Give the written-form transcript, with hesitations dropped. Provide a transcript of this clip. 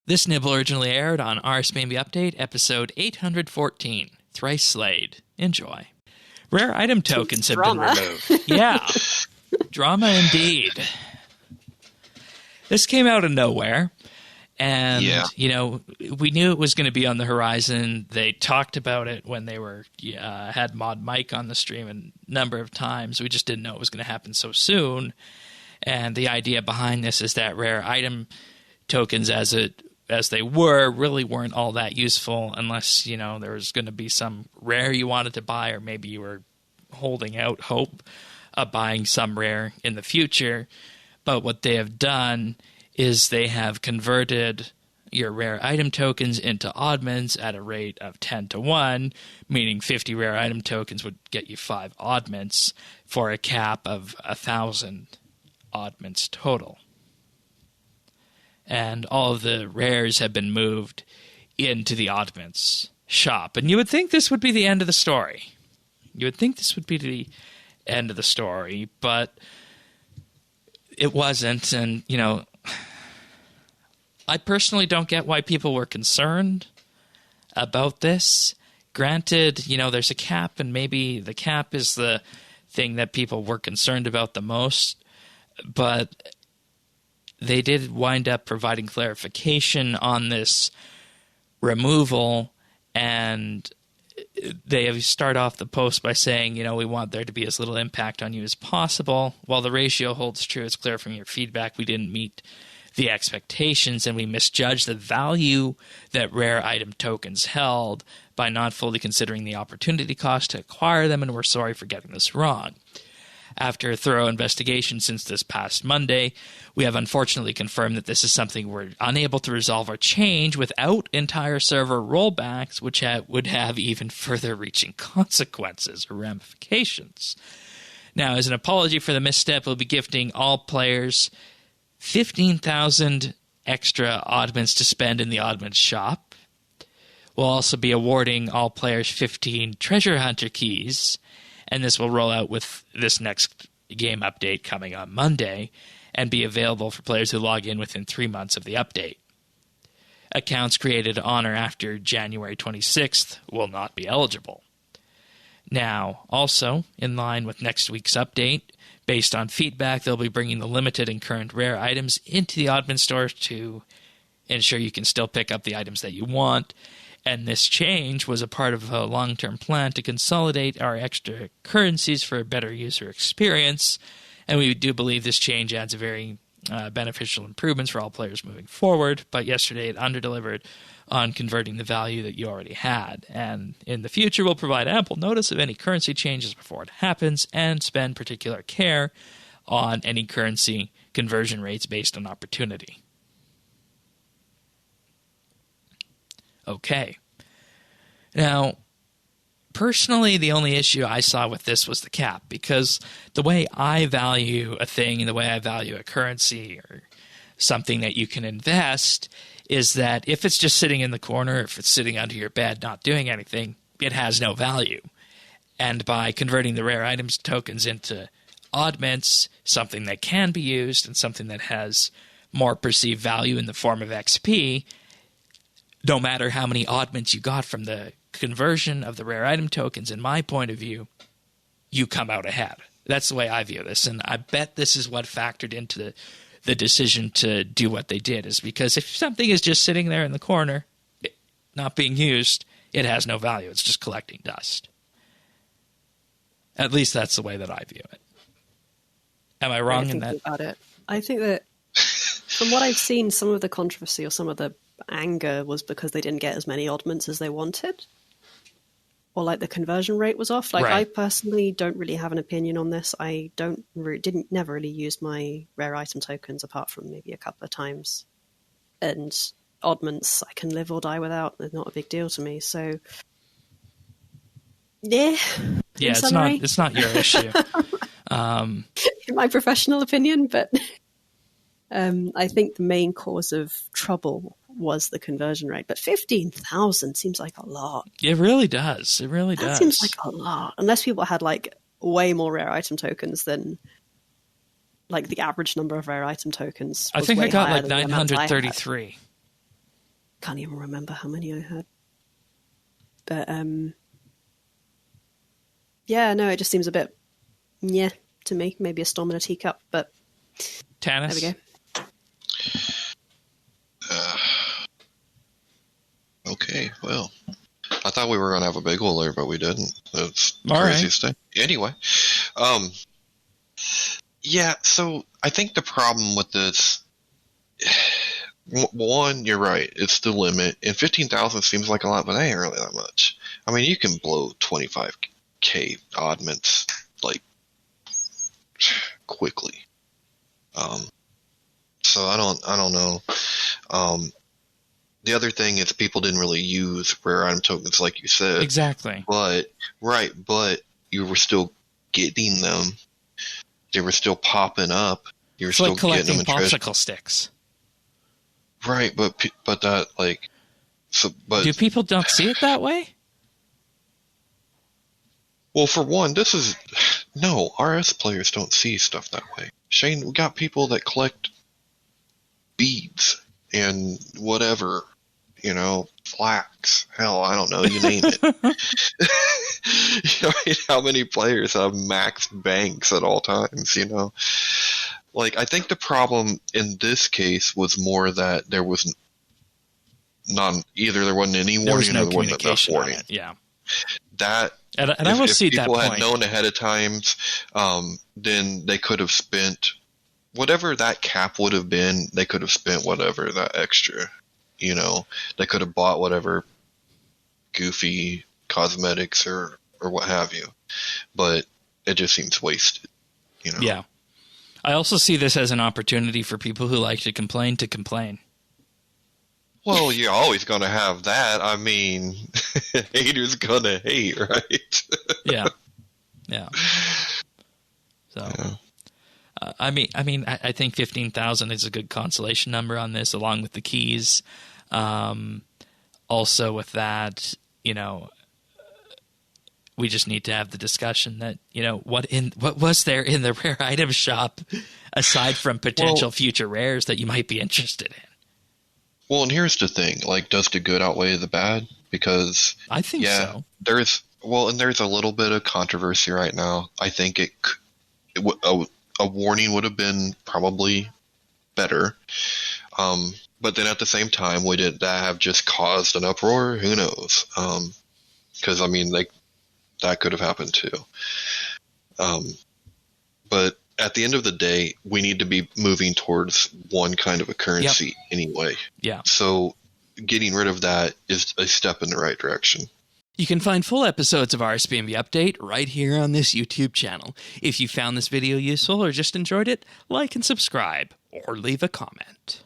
This nibble originally aired on RSBANDB Update, episode 814, Thrice Slayed. Enjoy. Rare item tokens have been removed. Yeah. Drama indeed. This came out of nowhere. And, we knew it was going to be on the horizon. They talked about it when they had Mod Mike on the stream a number of times. We just didn't know it was going to happen so soon. And the idea behind this is that rare item tokens as they really weren't all that useful unless, there was going to be some rare you wanted to buy, or maybe you were holding out hope of buying some rare in the future. But what they have done is they have converted your rare item tokens into oddments at a rate of 10 to 1, meaning 50 rare item tokens would get you 5 oddments for a cap of 1,000 oddments total. And all of the rares have been moved into the oddments shop. And you would think this would be the end of the story. But it wasn't. And, I personally don't get why people were concerned about this. Granted, there's a cap, and maybe the cap is the thing that people were concerned about the most. But they did wind up providing clarification on this removal, and they start off the post by saying, we want there to be as little impact on you as possible. While the ratio holds true, it's clear from your feedback we didn't meet the expectations, and we misjudged the value that rare item tokens held by not fully considering the opportunity cost to acquire them, and we're sorry for getting this wrong. After a thorough investigation since this past Monday, we have unfortunately confirmed that this is something we're unable to resolve or change without entire server rollbacks, which would have even further reaching consequences or ramifications. Now, as an apology for the misstep, we'll be gifting all players 15,000 extra oddments to spend in the oddments shop. We'll also be awarding all players 15 treasure hunter keys, and this will roll out with this next game update coming on Monday and be available for players who log in within 3 months of the update. Accounts created on or after January 26th will not be eligible. Now, also, in line with next week's update, based on feedback, they'll be bringing the limited and current rare items into the Oddment store to ensure you can still pick up the items that you want. And this change was a part of a long-term plan to consolidate our extra currencies for a better user experience. And we do believe this change adds a very beneficial improvements for all players moving forward. But yesterday it underdelivered on converting the value that you already had. And in the future, we'll provide ample notice of any currency changes before it happens and spend particular care on any currency conversion rates based on opportunity. Okay. Now, personally, the only issue I saw with this was the cap, because the way I value a thing and the way I value a currency or something that you can invest is that if it's just sitting in the corner, if it's sitting under your bed not doing anything, it has no value. And by converting the rare items tokens into oddments, something that can be used and something that has more perceived value in the form of XP, no matter how many oddments you got from the conversion of the rare item tokens, in my point of view, you come out ahead. That's the way I view this. And I bet this is what factored into the decision to do what they did, is because if something is just sitting there in the corner, not being used, it has no value. It's just collecting dust. At least that's the way that I view it. Am I wrong in that? About it. I think that from what I've seen, some of the controversy or some of the anger was because they didn't get as many oddments as they wanted, or like the conversion rate was off. Like, right. I personally don't really have an opinion on this. I never really used my rare item tokens apart from maybe a couple of times, and oddments I can live or die without. They're not a big deal to me. So yeah, it's not your issue. In my professional opinion, but I think the main cause of trouble was the conversion rate. But 15,000 seems like a lot. It really does. It really does. That seems like a lot. Unless people had like way more rare item tokens than like the average number of rare item tokens. I think I got like 933. can't even remember how many I had. But yeah, no, it just seems a bit to me. Maybe a storm in a teacup, but Tanis? There we go. Okay, well, I thought we were going to have a big one there, but we didn't. That's the All craziest thing. Anyway, yeah, so I think the problem with this, one, you're right, it's the limit, and 15,000 seems like a lot, but it ain't really that much. I mean, you can blow 25k oddments, like, quickly. So I don't know. The other thing is people didn't really use rare item tokens like you said. Exactly. But you were still getting them. They were still popping up. You were It's still like collecting getting them popsicle sticks. Right, but that like so but Do people don't see it that way? Well, for one, no, RS players don't see stuff that way. Shane, we got people that collect beads and whatever, flax. Hell, I don't know, you name it. How many players have maxed banks at all times, Like, I think the problem in this case was more that there was either there wasn't any warning or there wasn't enough warning. Yeah. That and I will see that point. If people had known ahead of time, then they could have spent whatever that cap would have been. They could have spent whatever that extra. They could have bought whatever goofy cosmetics or what have you. But it just seems wasted. Yeah. I also see this as an opportunity for people who like to complain. Well, you're always going to have that. I mean, haters going to hate, right? Yeah. So, yeah. I think 15,000 is a good consolation number on this, along with the keys. Also, with that, we just need to have the discussion that what was there in the rare item shop aside from potential future rares that you might be interested in. Well, and here's the thing: like, does the good outweigh the bad? Because I think so. There's a little bit of controversy right now. I think a warning would have been probably better. But then at the same time, would that have just caused an uproar? Who knows? Because that could have happened too. But at the end of the day, we need to be moving towards one kind of a currency anyway. Yeah. So getting rid of that is a step in the right direction. You can find full episodes of RSBANDB Update right here on this YouTube channel. If you found this video useful or just enjoyed it, like and subscribe or leave a comment.